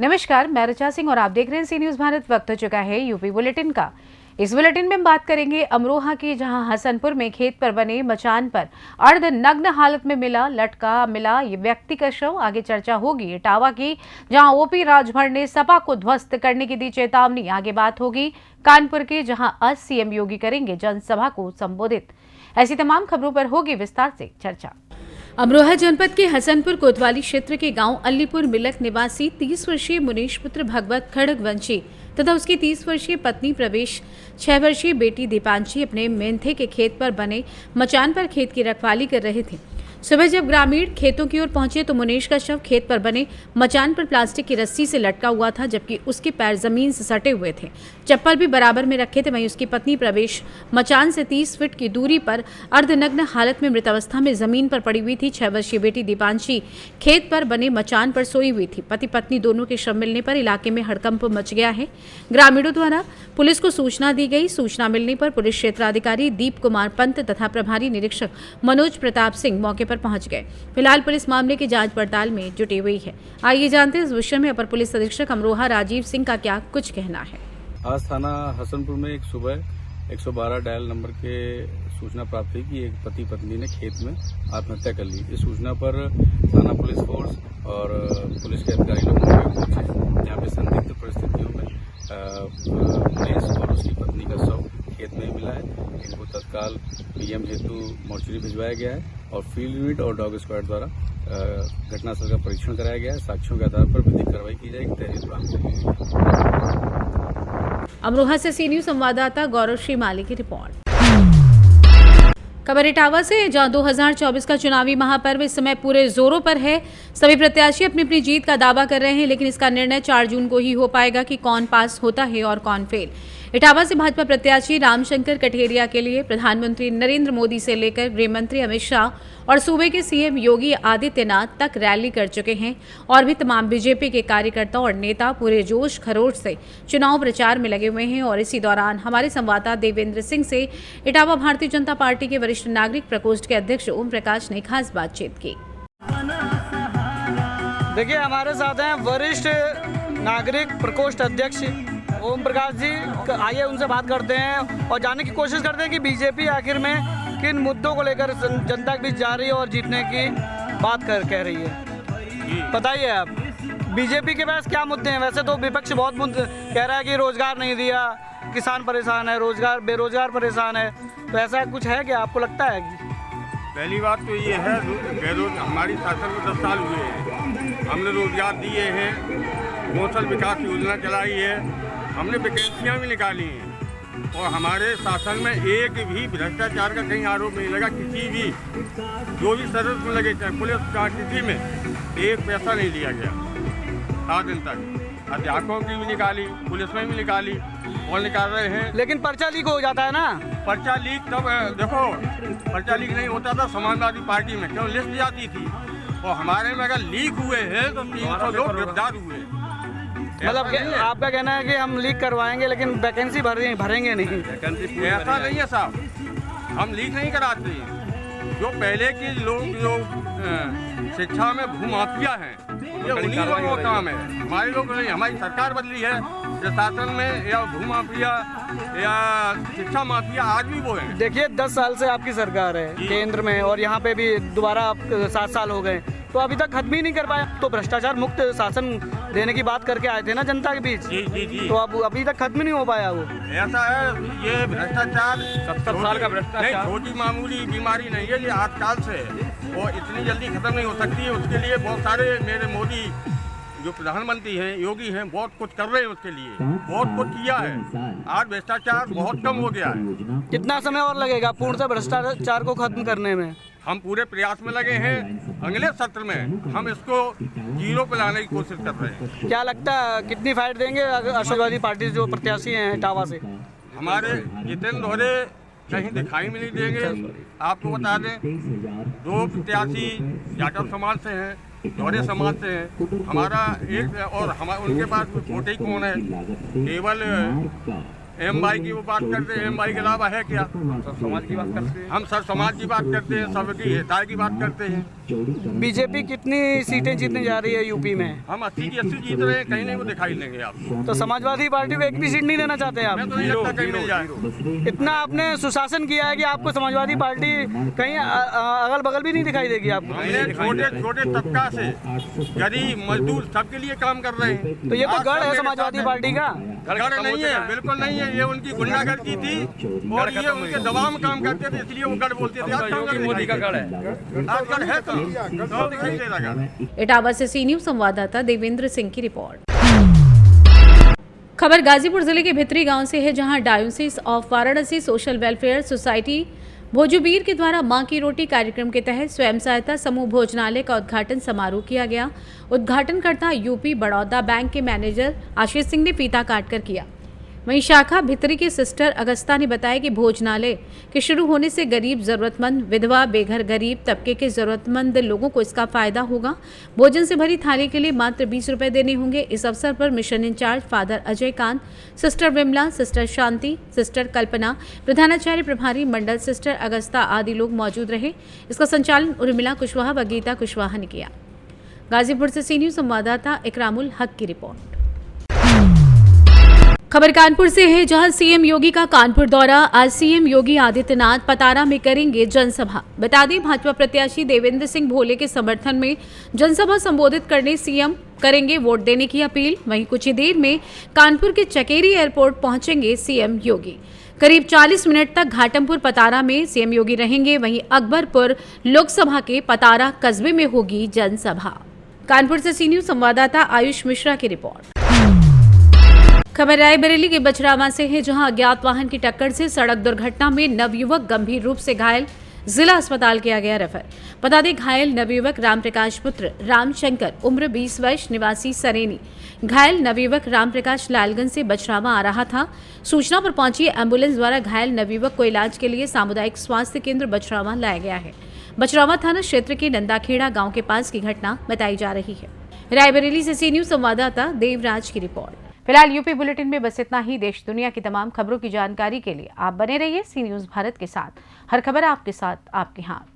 नमस्कार, मैं ऋचा सिंह और आप देख रहे हैं सी न्यूज भारत। वक्त हो चुका है यूपी बुलेटिन का। इस बुलेटिन में हम बात करेंगे अमरोहा की, जहां हसनपुर में खेत पर बने मचान पर अर्धनग्न हालत में मिला ये व्यक्ति का शव। आगे चर्चा होगी इटावा की, जहां ओपी राजभर ने सपा को ध्वस्त करने की दी चेतावनी। आगे बात होगी कानपुर की, जहां आज सीएम योगी करेंगे जनसभा को संबोधित। ऐसी तमाम खबरों पर होगी विस्तार से चर्चा। अमरोहा जनपद के हसनपुर कोतवाली क्षेत्र के गांव अलीपुर मिलक निवासी 30 वर्षीय मुनीश पुत्र भगवत खड़गवंशी तथा उसकी 30 वर्षीय पत्नी प्रवेश 6 वर्षीय बेटी दीपांशी अपने मेंथे के खेत पर बने मचान पर खेत की रखवाली कर रहे थे। सुबह जब ग्रामीण खेतों की ओर पहुंचे तो मुनीश का शव खेत पर बने मचान पर प्लास्टिक की रस्सी से लटका हुआ था, जबकि उसके पैर जमीन से सटे हुए थे। चप्पल भी बराबर में रखे थे। वहीं उसकी पत्नी प्रवेश मचान से 30 फीट की दूरी पर अर्धनग्न हालत में मृत अवस्था में जमीन पर पड़ी हुई थी। 6 वर्षीय बेटी दीपांशी खेत पर बने मचान पर सोई हुई थी। पति पत्नी दोनों के शव मिलने पर इलाके में हड़कंप मच गया है। ग्रामीणों द्वारा पुलिस को सूचना दी गई। सूचना मिलने पर पुलिस क्षेत्राधिकारी दीप कुमार पंत तथा प्रभारी निरीक्षक मनोज प्रताप सिंह मौके पर पहुंच गए। फिलहाल पुलिस मामले की जांच पड़ताल में जुटी हुई है। आइए जानते हैं इस विषय में अपर पुलिस अधीक्षक अमरोहा राजीव सिंह का क्या कुछ कहना है। आज थाना हसनपुर में एक सुबह 112 डायल नंबर के सूचना प्राप्त हुई कि एक पति पत्नी ने खेत में आत्महत्या कर ली। इस सूचना पर थाना पुलिस फोर्स और पुलिस के अधिकारी लोग पहुंचे। यहाँ पे संदिग्ध परिस्थितियों में मुनीश और उसकी पत्नी का शव खेत में मिला है। इनको तत्काल पीएम हेतु मोर्चरी भिजवाया गया है और फील्ड यूनिट और डॉग स्क्वाड द्वारा घटनास्थल का परीक्षण कराया गया है। साक्ष्यों के आधार पर विधिक कार्रवाई की जाएगी। तहरीर प्राप्त अमरोहा से सी न्यूज संवाददाता गौरव श्री माली की रिपोर्ट। खबर इटावा से, जहां 2024 का चुनावी महापर्व इस समय पूरे जोरों पर है। सभी प्रत्याशी अपनी अपनी जीत का दावा कर रहे हैं, लेकिन इसका निर्णय 4 जून को ही हो पाएगा कि कौन पास होता है और कौन फेल। इटावा से भाजपा प्रत्याशी रामशंकर कठेरिया के लिए प्रधानमंत्री नरेंद्र मोदी से लेकर गृह मंत्री अमित शाह और सूबे के सीएम योगी आदित्यनाथ तक रैली कर चुके हैं और भी तमाम बीजेपी के कार्यकर्ता और नेता पूरे जोश खरोश से चुनाव प्रचार में लगे हुए हैं। और इसी दौरान हमारे संवाददाता देवेंद्र सिंह से इटावा भारतीय जनता पार्टी के वरिष्ठ नागरिक प्रकोष्ठ के अध्यक्ष ओम प्रकाश ने खास बातचीत की। देखिए, हमारे साथ हैं वरिष्ठ नागरिक प्रकोष्ठ अध्यक्ष ओम प्रकाश जी। आइए उनसे बात करते हैं और जानने की कोशिश करते हैं कि बीजेपी आखिर में किन मुद्दों को लेकर जनता के बीच जा रही है और जीतने की बात कह रही है। बताइए आप, बीजेपी के पास क्या मुद्दे हैं? वैसे तो विपक्ष बहुत मुद्दे कह रहा है कि रोजगार नहीं दिया, किसान परेशान है, बेरोजगार परेशान है, तो ऐसा कुछ है क्या आपको लगता है? पहली बात तो ये है, हमारी शासन में 10 साल हुए हैं, हमने रोजगार दिए हैं, कौशल विकास योजना चलाई है, हमने वैकेंसियाँ भी निकाली हैं और हमारे शासन में एक भी भ्रष्टाचार का कहीं आरोप नहीं लगा। किसी भी जो भी सदस्य में लगे, चाहे पुलिस का, किसी में एक पैसा नहीं लिया गया 7 दिन तक। अध्यापकों की भी निकाली, पुलिस में भी निकाली और निकाल रहे हैं। लेकिन पर्चा लीक हो जाता है ना। पर्चा लीक तब देखो, पर्चा लीक नहीं होता था समाजवादी पार्टी में, क्यों लिस्ट जाती थी, और हमारे में अगर लीक हुए हैं तो 300 लोग गिरफ्तार हुए। मतलब आपका कहना है कि हम लीक करवाएंगे लेकिन वैकेंसी भरेंगे नहीं? ऐसा नहीं है साहब, हम लीक नहीं कराते। जो पहले के लोग जो शिक्षा में भूमाफिया हैं, ये उन्हीं लोगों का काम है, हमारे लोग नहीं। हमारी सरकार बदली है, शासन में या भूमाफिया या शिक्षा माफिया आज भी वो है। देखिए, 10 साल से आपकी सरकार है केंद्र में और यहाँ पे भी दोबारा 7 साल हो गए, तो अभी तक खत्म ही नहीं कर पाया। तो भ्रष्टाचार मुक्त शासन देने की बात करके आए थे ना जनता के बीच। जी। तो अब अभी तक खत्म नहीं हो पाया वो। ऐसा है, ये भ्रष्टाचार 70 साल का भ्रष्टाचार छोटी मामूली बीमारी नहीं है, ये आजकल से है और इतनी जल्दी खत्म नहीं हो सकती है। उसके लिए बहुत सारे मेरे मोदी जो प्रधानमंत्री हैं, योगी हैं, बहुत कुछ कर रहे हैं, उसके लिए बहुत कुछ किया है। आज भ्रष्टाचार बहुत कम हो गया है। कितना समय और लगेगा पूर्णतः भ्रष्टाचार को खत्म करने में? हम पूरे प्रयास में लगे हैं। अगले सत्र में हम इसको 0 पे लाने की कोशिश कर रहे हैं। क्या लगता है कितनी फाइट देंगे अशोकवादी पार्टी जो प्रत्याशी हैं इटावा से? हमारे जितेंद्र दोहरे कहीं दिखाई में नहीं देंगे। आपको बता दें, 2 प्रत्याशी जाटव समाज से हैं, दोहरे समाज से हैं। हमारा एक और उनके पास वोट ही कौन है? केवल एम.वाई की वो बात करते हैं, एम.वाई के अलावा है क्या? हम सब समाज की बात करते हैं, हम सब समाज की बात करते हैं, सबकी हिताय की बात करते हैं। बीजेपी कितनी सीटें जीतने जा रही है यूपी में? हम 80 की 80 जीत रहे हैं, कहीं नहीं वो दिखाई देंगे आपको। तो समाजवादी पार्टी को एक भी सीट नहीं देना चाहते आप? मैं तो नहीं लगता कहीं मिल जाए। इतना आपने सुशासन किया है कि आपको समाजवादी पार्टी कहीं अगल बगल भी नहीं दिखाई देगी आपको? हमने छोटे छोटे तबका से गरीब मजदूर सबके लिए काम कर रहे हैं। तो ये तो गढ़ है समाजवादी पार्टी का? गढ़ नहीं है, बिल्कुल नहीं है। ये उनकी गुंडागर्दी थी और ये उनके दबाव में काम करते थे, इसलिए वो गढ़ बोलते थे। आज मोदी का गढ़ है, आज गढ़ है तो दिखाई दे रहा। इटावा से सी न्यूज संवाददाता देवेंद्र सिंह की रिपोर्ट। खबर गाजीपुर जिले के भित्री गांव से है, जहां diocese of Varanasi social welfare society Bhojubir के द्वारा मां की रोटी कार्यक्रम के तहत स्वयं सहायता समूह भोजनालय का उद्घाटन समारोह किया गया। उद्घाटनकर्ता यूपी बड़ौदा बैंक के मैनेजर आशीष सिंह ने फीता काटकर किया। वहीं शाखा भित्री की सिस्टर अगस्ता ने बताया कि भोजनालय के शुरू होने से गरीब, जरूरतमंद, विधवा, बेघर, गरीब तबके के जरूरतमंद लोगों को इसका फायदा होगा। भोजन से भरी थाली के लिए मात्र 20 रुपए देने होंगे। इस अवसर पर mission incharge father Ajay Kant, sister Vimla, sister Shanti, sister Kalpana, प्रधानाचार्य प्रभारी मंडल सिस्टर अगस्ता आदि लोग मौजूद रहे। इसका संचालन उर्मिला कुशवाहा व गीता कुशवाहा ने किया। गाजीपुर से सी न्यूज संवाददाता इकरामुल हक की रिपोर्ट। खबर कानपुर से है, जहां सीएम योगी का कानपुर दौरा। आज सीएम योगी आदित्यनाथ पतारा में करेंगे जनसभा। बता दें, भाजपा प्रत्याशी देवेंद्र सिंह भोले के समर्थन में जनसभा संबोधित करने सीएम करेंगे वोट देने की अपील। वहीं कुछ ही देर में कानपुर के चकेरी एयरपोर्ट पहुंचेंगे सीएम योगी। करीब 40 मिनट तक घाटमपुर पतारा में सीएम योगी रहेंगे। वहीं अकबरपुर लोकसभा के पतारा कस्बे में होगी जनसभा। कानपुर से सी न्यूज संवाददाता आयुष मिश्रा की रिपोर्ट। खबर रायबरेली के बछरावा से है, जहां अज्ञात वाहन की टक्कर से सड़क दुर्घटना में नवयुवक गंभीर रूप से घायल, जिला अस्पताल किया गया रेफर। बता दें, घायल नवयुवक रामप्रकाश पुत्र रामशंकर उम्र 20 वर्ष निवासी सरेनी। घायल नवयुवक रामप्रकाश लालगंज से बछरावा आ रहा था। सूचना पर पहुंची एम्बुलेंस द्वारा घायल नवयुवक को इलाज के लिए सामुदायिक स्वास्थ्य केंद्र बछरावा लाया गया है। बछरावा थाना क्षेत्र के नंदाखेड़ा गाँव के पास की घटना बताई जा रही है। रायबरेली से सी न्यूज संवाददाता देवराज की रिपोर्ट। फिलहाल यूपी बुलेटिन में बस इतना ही। देश दुनिया की तमाम खबरों की जानकारी के लिए आप बने रहिए सी न्यूज भारत के साथ। हर खबर आपके साथ, आपके हाथ।